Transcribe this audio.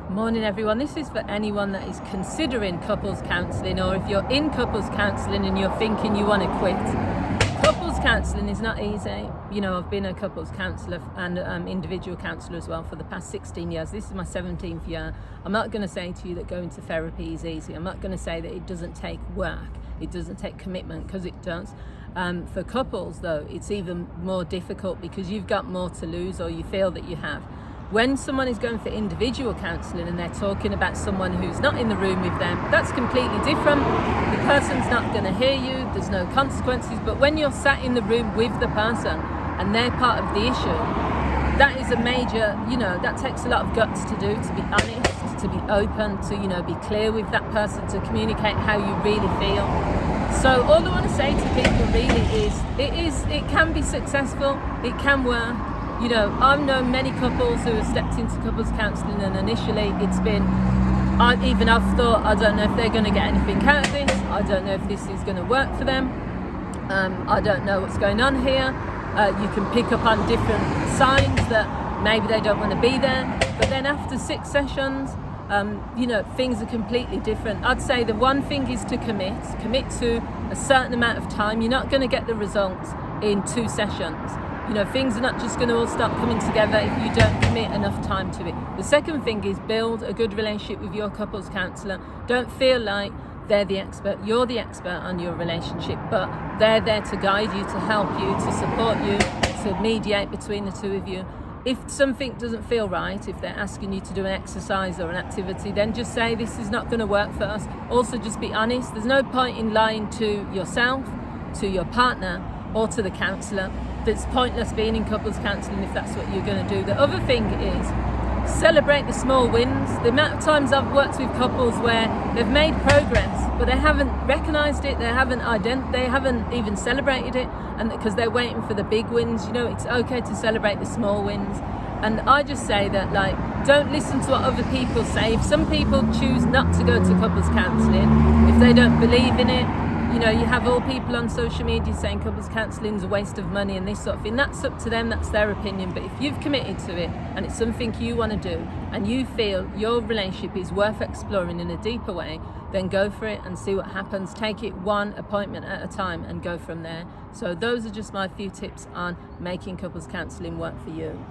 Morning everyone, this is for anyone that is considering couples counselling, or if you're in couples counselling and you're thinking you want to quit. Couples counselling is not easy. You know, I've been a couples counsellor and individual counsellor as well for the past 16 years. This is my 17th year. I'm not going to say to you that going to therapy is easy. I'm not going to say that it doesn't take work, it doesn't take commitment, because it does. For couples though, it's even more difficult because you've got more to lose, or you feel that you have. When someone is going for individual counselling and they're talking about someone who's not in the room with them, that's completely different. The person's not going to hear you, there's no consequences. But when you're sat in the room with the person and they're part of the issue, that is a major, that takes a lot of guts to do, to be honest, to be open, to, be clear with that person, to communicate how you really feel. So all I want to say to people really is, it can be successful, it can work. I've known many couples who have stepped into couples counselling, and initially it's been, I've thought, I don't know if they're going to get anything out of this, I don't know if this is going to work for them, I don't know what's going on here. You can pick up on different signs that maybe they don't want to be there, but then after 6 sessions, things are completely different. I'd say the one thing is to commit to a certain amount of time. You're not going to get the results in 2 sessions. Things are not just going to all start coming together if you don't commit enough time to it. The second thing is build a good relationship with your couples counsellor. Don't feel like they're the expert. You're the expert on your relationship, but they're there to guide you, to help you, to support you, to mediate between the two of you. If something doesn't feel right, if they're asking you to do an exercise or an activity, then just say, this is not going to work for us. Also, just be honest. There's no point in lying to yourself, to your partner, or to the counsellor. It's pointless being in couples counselling if that's what you're going to do. The other thing is celebrate the small wins. The amount of times I've worked with couples where they've made progress, but they haven't recognised it, they haven't even celebrated it, and because they're waiting for the big wins. It's okay to celebrate the small wins. And I just say that, don't listen to what other people say. If some people choose not to go to couples counselling, if they don't believe in it, you have all people on social media saying couples counselling is a waste of money and this sort of thing. That's up to them, that's their opinion. But if you've committed to it and it's something you want to do and you feel your relationship is worth exploring in a deeper way, then go for it and see what happens. Take it one appointment at a time and go from there. So those are just my few tips on making couples counselling work for you.